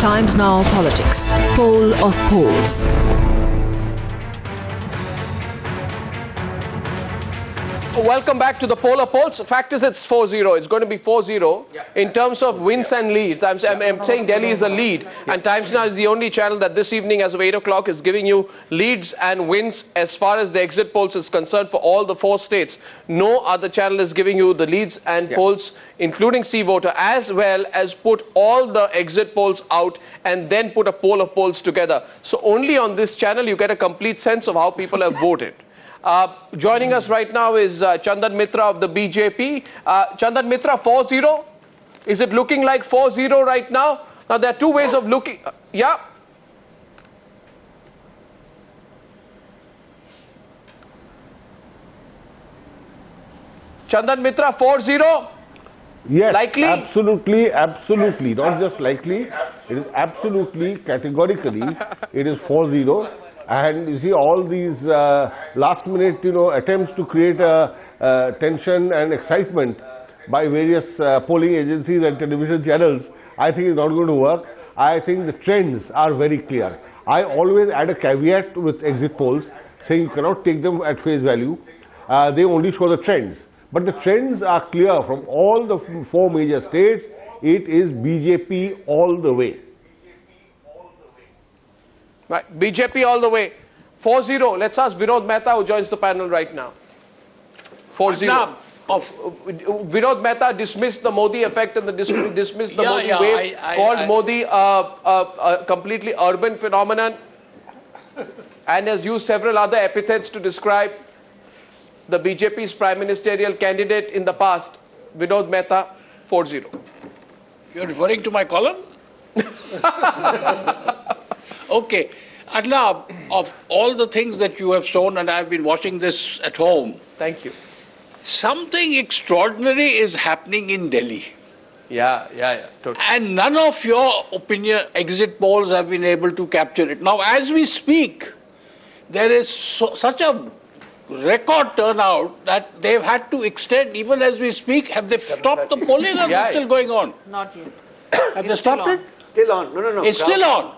Times Now Politics. Poll of polls. Welcome back to the poll of polls. Fact is, it's 4-0. It's going to be 4-0 in terms of wins and leads. I'm saying Delhi is a lead, and Times Now is the only channel that this evening, as of 8 o'clock, is giving you leads and wins as far as the exit polls is concerned for all the 4 states. No other channel is giving you the leads and polls, including C-Voter, as well as put all the exit polls out and then put a poll of polls together. So only on this channel you get a complete sense of how people have voted. Joining us right now is Chandan Mitra of the BJP. Chandan Mitra, 4-0? Is it looking like 4-0 right now? Now, there are two ways of looking. Yeah? Chandan Mitra, 4-0? Yes, likely? absolutely, absolutely. Not just likely, it is absolutely, categorically, it is 4-0. And you see all these last minute, attempts to create tension and excitement by various polling agencies and television channels, I think is not going to work. I think the trends are very clear. I always add a caveat with exit polls, saying you cannot take them at face value. They only show the trends. But the trends are clear from all the 4 major states. It is BJP all the way. Right, BJP all the way. 4-0. Let's ask Vinod Mehta, who joins the panel right now. 4-0. Vinod Mehta dismissed the Modi effect and dismissed the Modi wave, called Modi a completely urban phenomenon, and has used several other epithets to describe the BJP's prime ministerial candidate in the past. Vinod Mehta, 4-0. You're referring to my column? Okay. Arnab, of all the things that you have shown, and I've been watching this at home. Thank you. Something extraordinary is happening in Delhi. Yeah, totally. And none of your exit polls have been able to capture it. Now, as we speak, there is such a record turnout that they've had to extend, even as we speak. Have they stopped the polling, or is it still going on? Not yet. Have they stopped it? Still on. No. It's still on.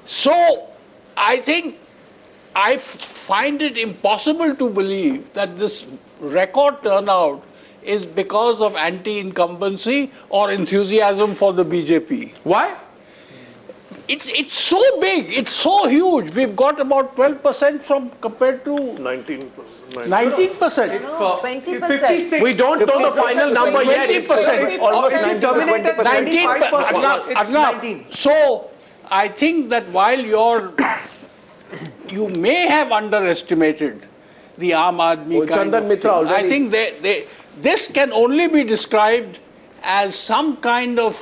So, I think I find it impossible to believe that this record turnout is because of anti-incumbency or enthusiasm for the BJP. Why? It's so big, it's so huge. We've got about 12% compared to 19%. 19%. No, 20%. We don't know the final number yet. 20%. Almost 19%. 19%. So, I think that while you may have underestimated the Aam Aadmi kind of thing, I think this can only be described as some kind of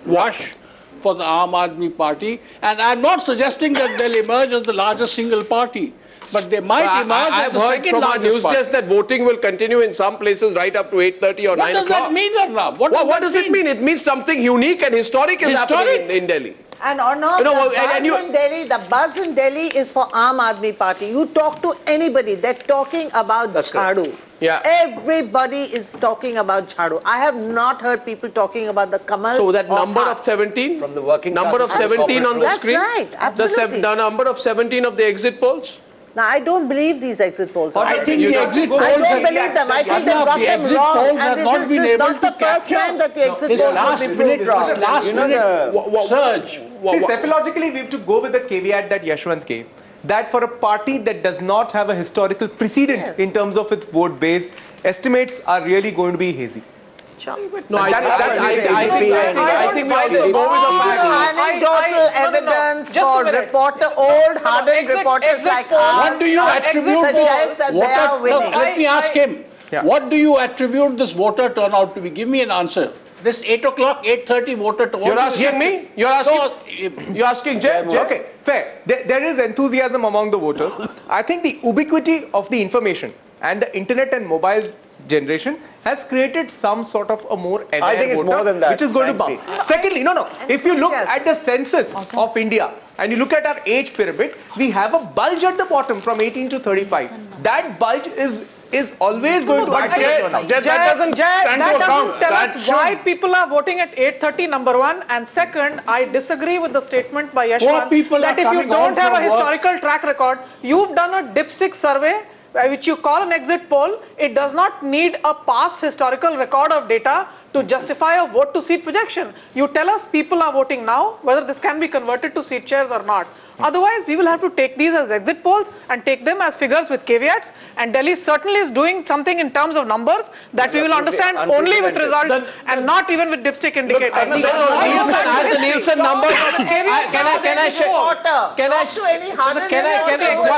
wash for the Aam Aadmi party, and I'm not suggesting that they'll emerge as the largest single party, but they might emerge as the second largest party. I've heard from our news desk that voting will continue in some places right up to 8:30 or 9 o'clock. What does that mean, Arnab? What does it mean? It means something unique and historic is happening in Delhi. And Arnab, the buzz in Delhi is for Aam Aadmi Party. You talk to anybody, they're talking about Jhadu. Yeah. Everybody is talking about Jhadu. I have not heard people talking about the Kamal. So that number of 17? From the working number of 17 on the screen? That's right, absolutely. The number of 17 of the exit polls? Now, I don't believe these exit polls. I think the exit polls... I don't believe them. I think they've got them wrong. And this is not the first time that the exit polls have been proved wrong. This last minute surge. See, psychologically, we have to go with the caveat that Yashwant gave. That for a party that does not have a historical precedent in terms of its vote base, estimates are really going to be hazy. No, I think we also go with the fact. Anecdotal evidence for old hardened reporters like us. What do you attribute suggest that they are winning? Let me ask him. What do you attribute this voter turnout to be? Give me an answer. This 8 o'clock, 8:30 voter turnout. You're asking me? You're asking Jay? Okay, fair. There is enthusiasm among the voters. I think the ubiquity of the information and the internet and mobile generation has created some sort of a more aware I think it's more than that, which is going to bump. Secondly, if you look at the census of India and you look at our age pyramid, we have a bulge at the bottom from 18 to 35. That bulge is is always going to activate turnout. That doesn't tell us why people are voting at 8:30, number one. And second, I disagree with the statement by Yashwant that if you don't have a historical track record, you've done a dipstick survey, which you call an exit poll. It does not need a past historical record of data to justify a vote to seat projection. You tell us people are voting now, whether this can be converted to seat shares or not. Otherwise, we will have to take these as exit polls and take them as figures with caveats. And Delhi certainly is doing something in terms of numbers that we will understand only with results and not even with dipstick indicators. I have the Nielsen number.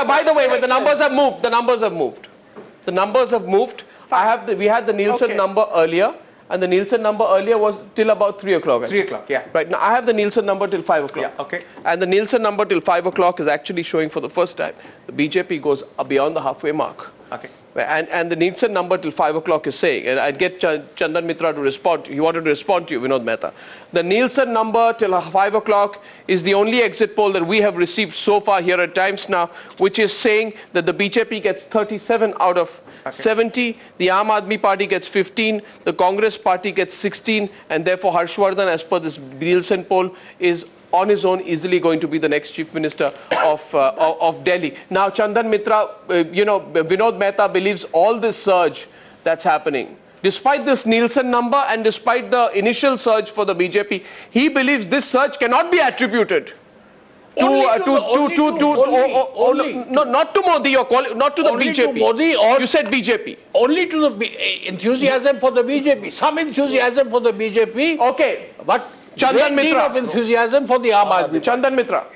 By the way, the numbers have moved. The numbers have moved. The numbers have moved. We had the Nielsen number earlier. And the Nielsen number earlier was till about 3 o'clock. 3 o'clock, yeah. Right, now I have the Nielsen number till 5 o'clock. Yeah, okay. And the Nielsen number till 5 o'clock is actually showing for the first time the BJP goes beyond the halfway mark. Okay. And the Nielsen number till 5 o'clock is saying, and I'd get Chandan Mitra to respond, he wanted to respond to you, Vinod Mehta. The Nielsen number till 5 o'clock is the only exit poll that we have received so far here at Times Now, which is saying that the BJP gets 37 out of 70, the Aam Aadmi Party gets 15, the Congress Party gets 16, and therefore Harshvardhan, as per this Nielsen poll, is on his own easily going to be the next Chief Minister of Delhi. Now, Chandan Mitra, Vinod Mehta believes all this surge that's happening. Despite this Nielsen number and despite the initial surge for the BJP, he believes this surge cannot be attributed not to Modi, not to the BJP. To Modi, or you said BJP. Only to the enthusiasm for the BJP. Some enthusiasm for the BJP. Okay. But Chandan Mitra. of enthusiasm for the Aam Aadmi. Chandan Mitra.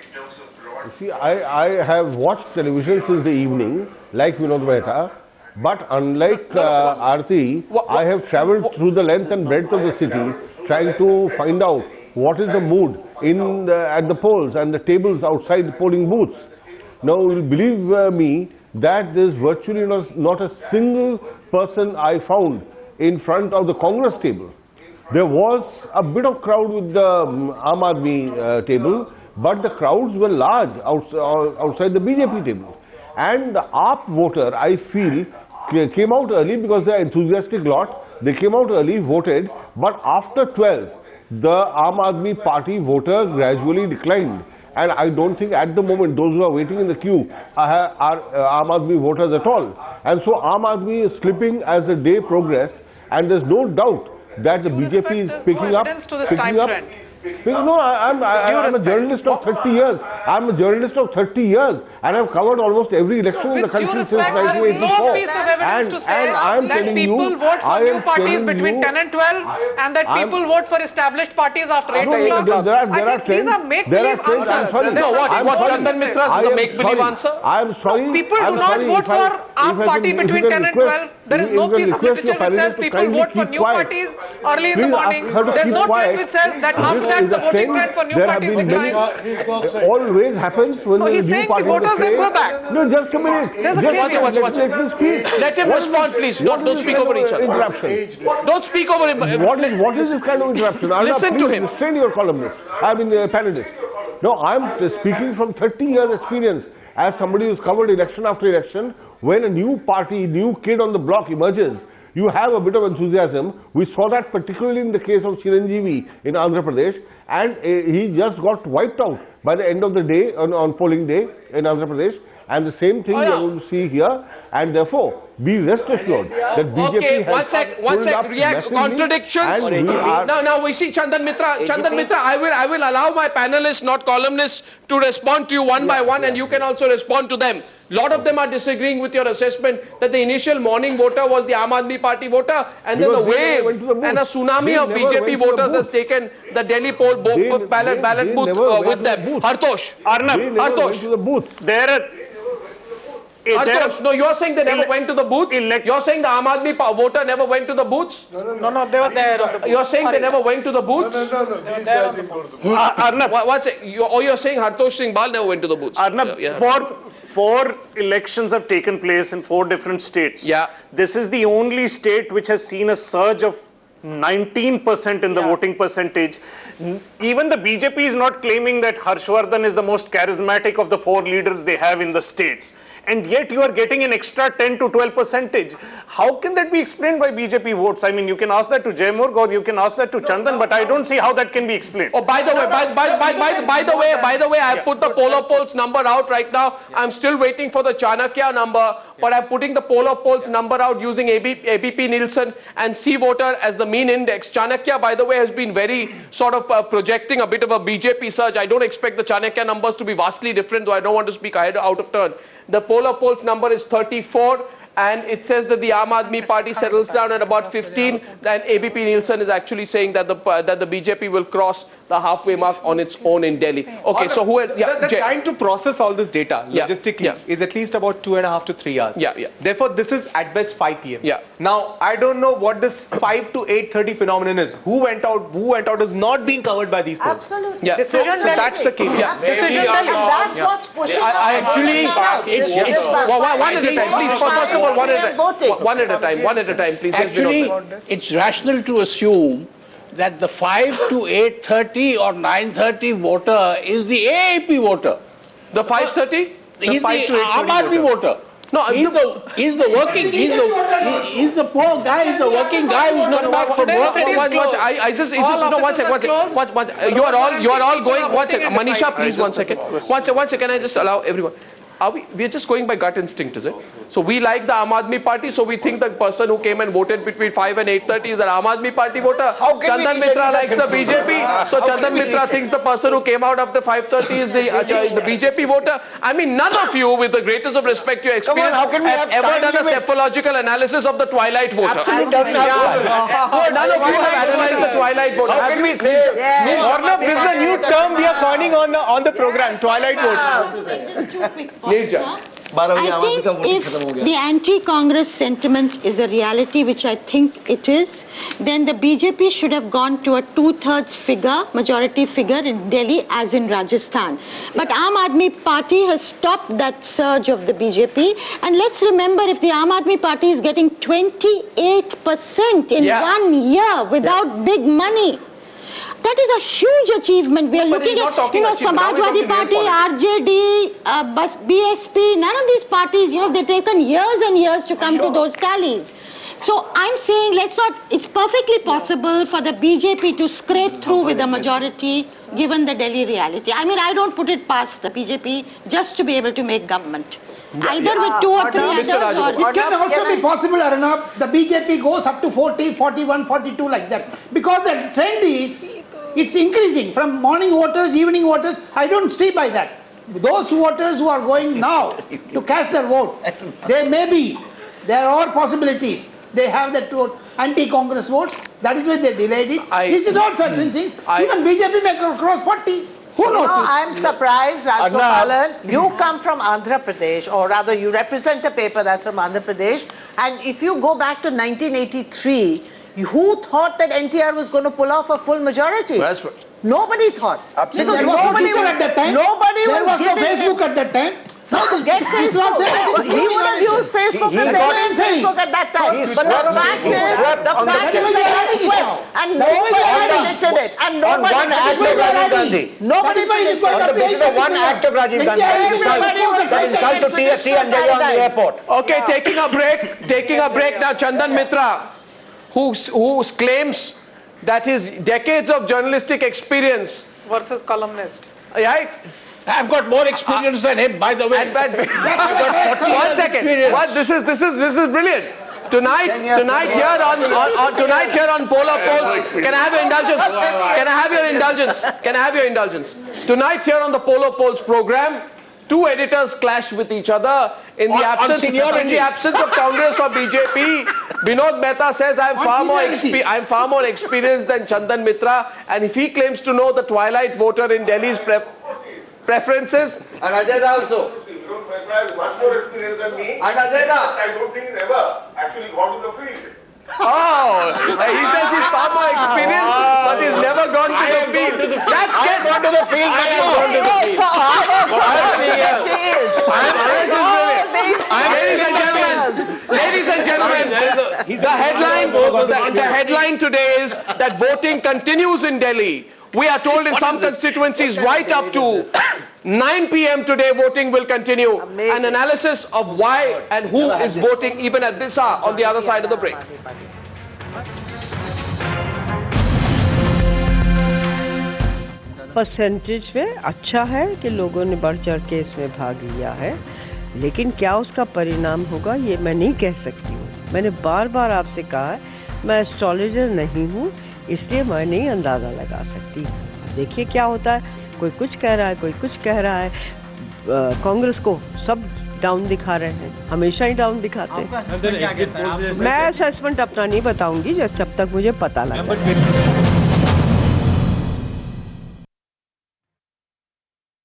See, I have watched television since the evening, like Vinod Mehta, but unlike Aarti, I have travelled through the length and breadth of the city, trying to find out what is the mood at the polls and the tables outside the polling booths. Now, you will believe me that there is virtually not a single person I found in front of the Congress table. There was a bit of crowd with the Aam Aadmi table, but the crowds were large outside the BJP table. And the AAP voter, I feel, came out early because they are enthusiastic lot. They came out early, voted, but after 12, the Aam Aadmi Party voter gradually declined. And I don't think at the moment those who are waiting in the queue are Aam Aadmi voters at all. And so Aam Aadmi is slipping as the day progresses, and there's no doubt that the BJP is picking up. No, I'm a journalist of 30 years. I'm a journalist of 30 years, and I've covered almost every election in the country since 1984. And I'm telling you, people vote for new parties between 10 and 12, and that people vote for established parties after 8 o'clock. There are trends. I'm sorry. No, what Chandan Mitra is the make-believe answer? I'm sorry. People do not vote for our party between 10 and 12. There is no piece of literature which says people vote for new parties early in the morning. There's no trend which says that after that the voting trend for new parties declines. Always happens when the new party voters then go back. No, just a minute. Watch. Let him respond, please. Don't speak over each other. Don't speak over him. What is this kind of interruption? Listen to him. Restrain your columnist. I mean, panelist. No, I'm speaking from 30 years experience as somebody who's covered election after election. When a new party, new kid on the block emerges, you have a bit of enthusiasm. We saw that particularly in the case of Chiranjeevi in Andhra Pradesh, and he just got wiped out by the end of the day, on polling day in Andhra Pradesh. And the same thing we are going to see here, and therefore, be rest assured that BJP has one sec, react, contradictions. Now we see Chandan Mitra. Chandan Mitra, I will allow my panelists, not columnists, to respond to you one by one, and you can also respond to them. A lot of them are disagreeing with your assessment that the initial morning voter was the Aam Aadmi Party voter, and then the wave and a tsunami of BJP voters has taken the Delhi poll ballot booth with them. Hartosh. Arnab. Hartosh, no, you're saying they never went to the booth? You're saying the Aam Aadmi voter never went to the booths? No, they were there. You're saying they never went to the booths? Arnab, you're saying Hartosh Singh Bal never went to the booths? Arnab, four elections have taken place in 4 different states. Yeah. This is the only state which has seen a surge of 19% in the voting percentage. Even the BJP is not claiming that Harshvardhan is the most charismatic of the 4 leaders they have in the states. and yet you are getting an extra 10 to 12%. How can that be explained by BJP votes? I mean, you can ask that to Jaimurg or you can ask that to Chandan, but I don't see how that can be explained. Oh, by the way, I put the poll polls number out right now. I'm still waiting for the Chanakya number, but I'm putting the poll polls number out using ABP Nielsen and C voter as the mean index. Chanakya, by the way, has been very sort of projecting a bit of a BJP surge. I don't expect the Chanakya numbers to be vastly different, though I don't want to speak out of turn. The poll polls number is 34. And it says that the Aam Aadmi Party settles down at about 15, and ABP Nielsen is actually saying that the BJP will cross the halfway mark on its own in Delhi. Okay, so who else? Yeah, the time to process all this data logistically is at least about 2.5 to 3 hours. Therefore, this is at best 5 p.m. Now, I don't know what this 5 to 8:30 phenomenon is. Who went out is not being covered by these polls. Absolutely. So that's the case. That's what's pushing I actually, one at a time, please. First of all, one at a time, please. Actually, it's rational to assume that the 5 to 8:30 or 9:30 voter is the AAP voter. The 5:30? He's the Aam Aadmi voter. No, he's the working, he's the poor guy, he's the working guy who's not back from work. You are all going, one second. Manisha, please, 1 second. One second, I just allow everyone. We are just going by gut instinct, is it? So we like the Aam Aadmi Party, so we think the person who came and voted between 5 and 8:30 is an Aam Aadmi Party voter. Chandan Mitra likes the BJP, so Chandan Mitra thinks the person who came out after 5:30 is the BJP voter. I mean, none of you, with the greatest of respect to your experience, have ever done a psephological analysis of the Twilight voter. Absolutely. None of you have analyzed the Twilight voter. How can we say? Arnab, this is a new term we are coining on the program, Twilight vote. I think if the anti-Congress sentiment is a reality, which I think it is, then the BJP should have gone to a 2/3 figure, majority figure in Delhi as in Rajasthan. But Aam Aadmi Party has stopped that surge of the BJP. And let's remember, if the Aam Aadmi Party is getting 28% in 1 year without big money, that is a huge achievement. We are looking at, Samajwadi Party, RJD, BSP, none of these parties, they've taken years and years to come to those tallies. So I'm saying it's perfectly possible for the BJP to scrape through with a majority given the Delhi reality. I mean, I don't put it past the BJP just to be able to make government. Either with 2 or 3 others or... It can also be possible, Arnab, the BJP goes up to 40, 41, 42 like that. Because the trend is, it's increasing from morning voters, evening voters. I don't see by that. Those voters who are going now to cast their vote, there are possibilities. They have that anti-Congress votes. That is why they delayed it. This is not certain things. Even BJP may cross 40. Who knows? I'm surprised, Rajgopalan. You come from Andhra Pradesh, or rather you represent a paper that's from Andhra Pradesh. And if you go back to 1983, who thought that NTR was going to pull off a full majority? Nobody thought. Absolutely. There was no Twitter at that time. There was no Facebook at that time. Get Facebook. He would have used Facebook at that time. But the fact is and nobody predicted it. And nobody predicted it. Nobody predicted it. This is the one act of Rajiv Gandhi. That insult to TSC and Jaya on the airport. Okay, taking a break now. Chandan Mitra, who claims that his decades of journalistic experience versus columnist. Right? I've got more experience than him, by the way. I've got 1 second. This is brilliant. Tonight here on Polar Polls, can I have your indulgence? Tonight here on the Polar Polls program, 2 editors clash with each other in the absence of Congress or BJP. Vinod Mehta says I'm far more experienced than Chandan Mitra, and if he claims to know the Twilight voter in Delhi's preferences, and Ajay also. Much more experience than me. And Ajay, I don't think he's ever actually gone to the field. Oh, he says he's far more experienced, but he's never gone to the field. I have gone to the field. Ladies and gentlemen, the headline today is that voting continues in Delhi. We are told in some constituencies right up to 9 p.m. today, voting will continue. An analysis of why and who is voting even at this hour on the other side of the break. Percentage में अच्छा है कि लोगों ने बढ़ चढ़ के इसमें भाग लिया है, लेकिन क्या उसका परिणाम होगा ये मैं नहीं कह सकती हूँ। मैंने बार बार आपसे कहा है, मैं एस्ट्रोलॉजर नहीं हूँ, इसलिए मैं नहीं अंदाज़ा लगा सकती। देखिए क्या होता है, कोई कुछ कह रहा है, कोई कुछ कह रहा है। कांग्रेस को सब डाउन दिखा रहे हैं, हमेशा ही डाउन दिखाते हैं। मैं असेसमेंट अपना नहीं बताऊंगी जब तक मुझे पता लगे।